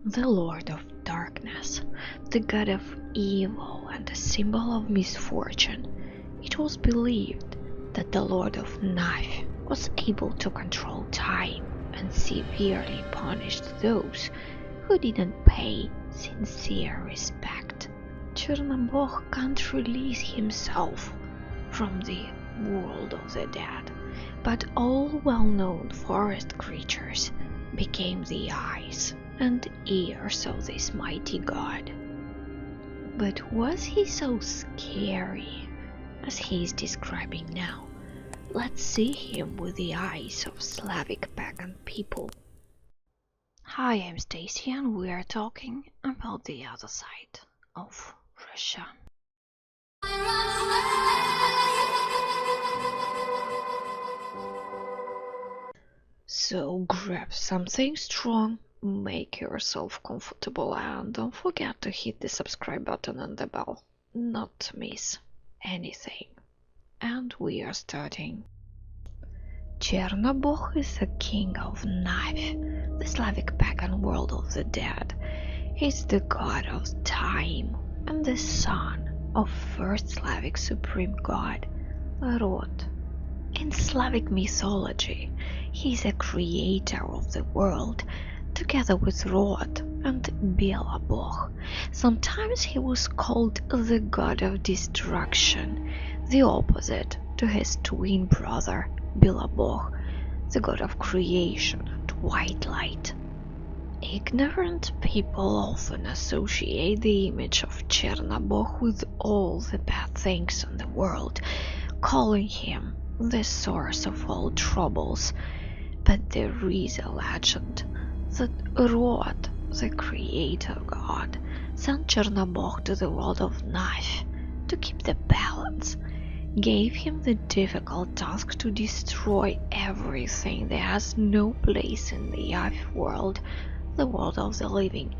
the Lord of Darkness, the god of evil and a symbol of misfortune. It was believed that the Lord of Knife was able to control time and severely punished those who didn't pay sincere respect. Chernobog can't release himself from the world of the dead, but all well-known forest creatures became the eyes and ears of this mighty god. But was he so scary as he is describing now? Let's see him with the eyes of Slavic pagan people. Hi, I'm Stacy and we are talking about the other side of Russia. So grab something strong, make yourself comfortable and don't forget to hit the subscribe button and the bell, not to miss anything. And we are starting. Chernobog is the king of Knife, the Slavic pagan world of the dead. He's the god of time and the son of first Slavic supreme god, Rod. In Slavic mythology, he is a creator of the world, together with Rod and Belobog. Sometimes he was called the god of destruction, the opposite to his twin brother Belobog, the god of creation and white light. Ignorant people often associate the image of Chernobog with all the bad things in the world, calling him the source of all troubles. But there is a legend that Rod, the creator god, sent Chernobog to the world of Knife to keep the balance, gave him the difficult task to destroy everything that has no place in the Knife world, the world of the living,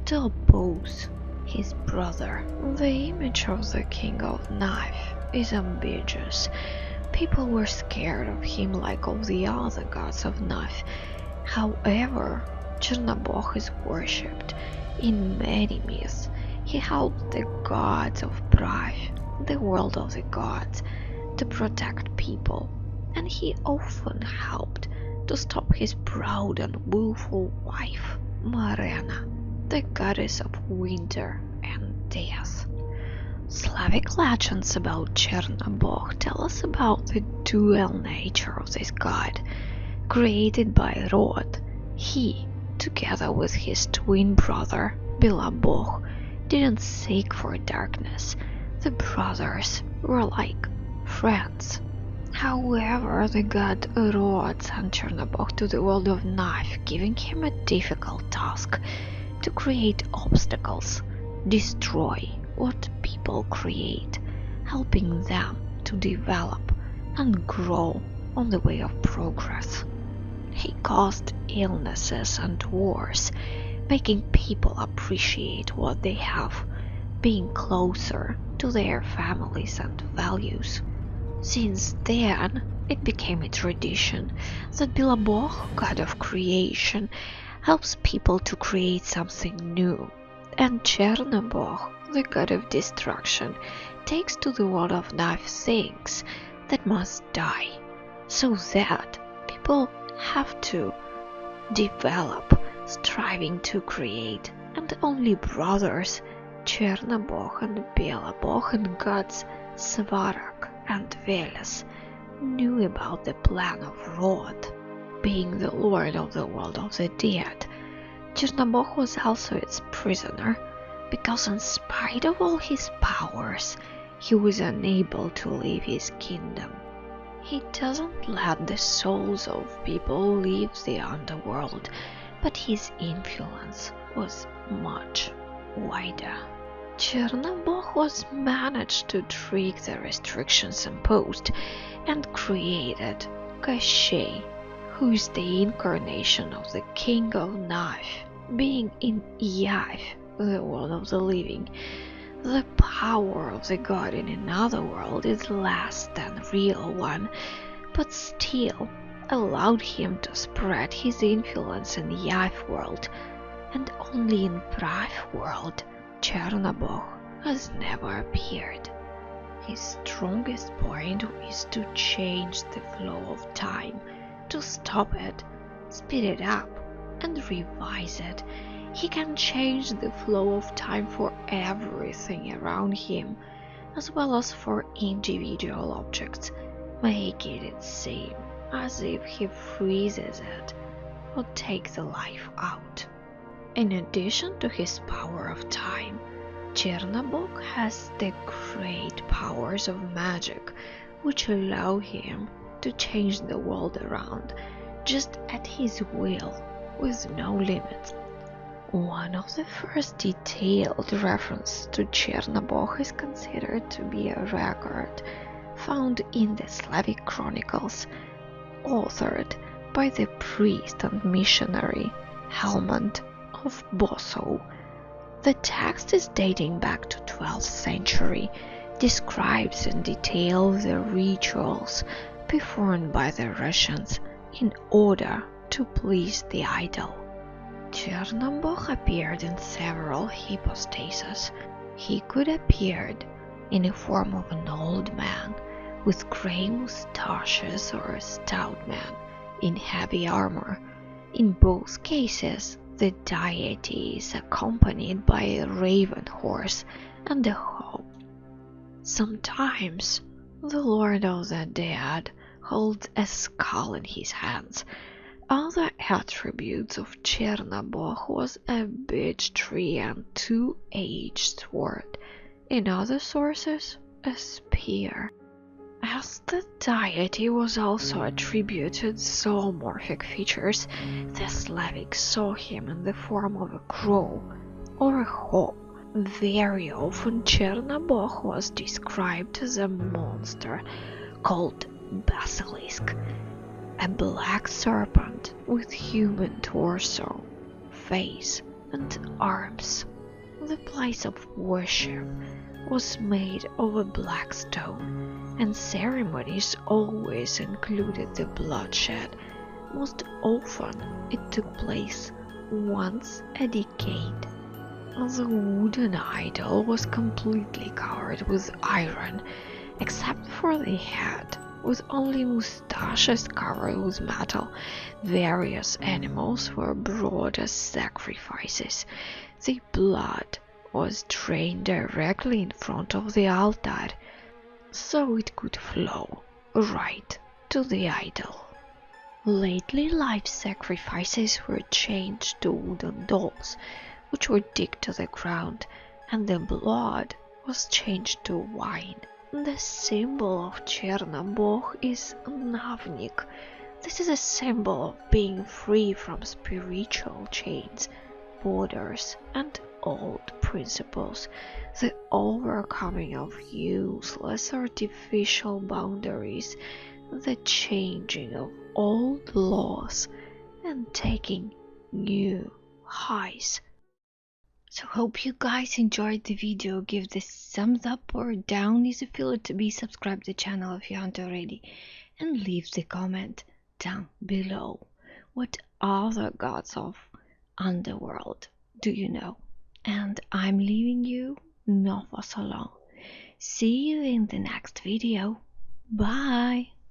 to oppose his brother. The image of the king of Knife is ambiguous. People were scared of him like of the other gods of Knife. However, Chernobog is worshipped in many myths. He helped the gods of Prague, the world of the gods, to protect people, and he often helped to stop his proud and willful wife, Marena, the goddess of winter and death. Slavic legends about Chernobog tell us about the dual nature of this god. Created by Rod, he, together with his twin brother Belobog, didn't seek for darkness. The brothers were like friends. However, the god Rod sent Chernobog to the world of Knife, giving him a difficult task to create obstacles, destroy what people create, helping them to develop and grow on the way of progress. He caused illnesses and wars, making people appreciate what they have, being closer to their families and values. Since then, it became a tradition that Belobog, god of creation, helps people to create something new, and Chernobog, the god of destruction, takes to the world of Knife things that must die, so that people have to develop, striving to create, and only brothers Chernobog and Belobog and gods Svarak and Veles knew about the plan of Rod. Being the lord of the world of the dead, Chernobog was also its prisoner, because in spite of all his powers, he was unable to leave his kingdom. He doesn't let the souls of people leave the underworld, but his influence was much wider. Chernobog was managed to trick the restrictions imposed and created Kashai, who is the incarnation of the king of Knife, being in Yav, the world of the living. The power of the god in another world is less than real one, but still allowed him to spread his influence in the Yav world. and only in private world Chernobog has never appeared. His strongest point is to change the flow of time, to stop it, speed it up, and revise it. He can change the flow of time for everything around him, as well as for individual objects, making it seem as if he freezes it or takes the life out. In addition to his power of time, Chernobog has the great powers of magic, which allow him to change the world around just at his will, with no limits. One of the first detailed references to Chernobog is considered to be a record found in the Slavic chronicles, authored by the priest and missionary Helmand of Bosow. The text is dating back to 12th century, describes in detail the rituals performed by the Russians in order to please the idol. Chernobog appeared in several hypostases. He could appear in the form of an old man with grey moustaches or a stout man in heavy armor. In both cases, the deity is accompanied by a raven horse and a hoe. Sometimes the Lord of the Dead holds a skull in his hands. Other attributes of Chernobog was a beech tree and two-edged sword. In other sources, a spear. As the deity was also attributed zoomorphic features, the Slavic saw him in the form of a crow or a hawk. Very often Chernobog was described as a monster called basilisk, a black serpent with human torso, face and arms. The place of worship was made of a black stone, and ceremonies always included the bloodshed. Most often it took place once a decade. The wooden idol was completely covered with iron, except for the head, with only moustaches covered with metal. Various animals were brought as sacrifices. The blood was drained directly in front of the altar, so it could flow right to the idol. Lately, live sacrifices were changed to wooden dolls, which were digged to the ground, and the blood was changed to wine. The symbol of Chernobog is Navnik. This is a symbol of being free from spiritual chains, borders, and old principles, the overcoming of useless artificial boundaries, the changing of old laws, and taking new highs. So hope you guys enjoyed the video. Give this thumbs up or down if you feel it to be. Subscribe to the channel if you aren't already, and leave the comment down below. What other gods of underworld do you know? And I'm leaving you not for so long. See you in the next video. Bye.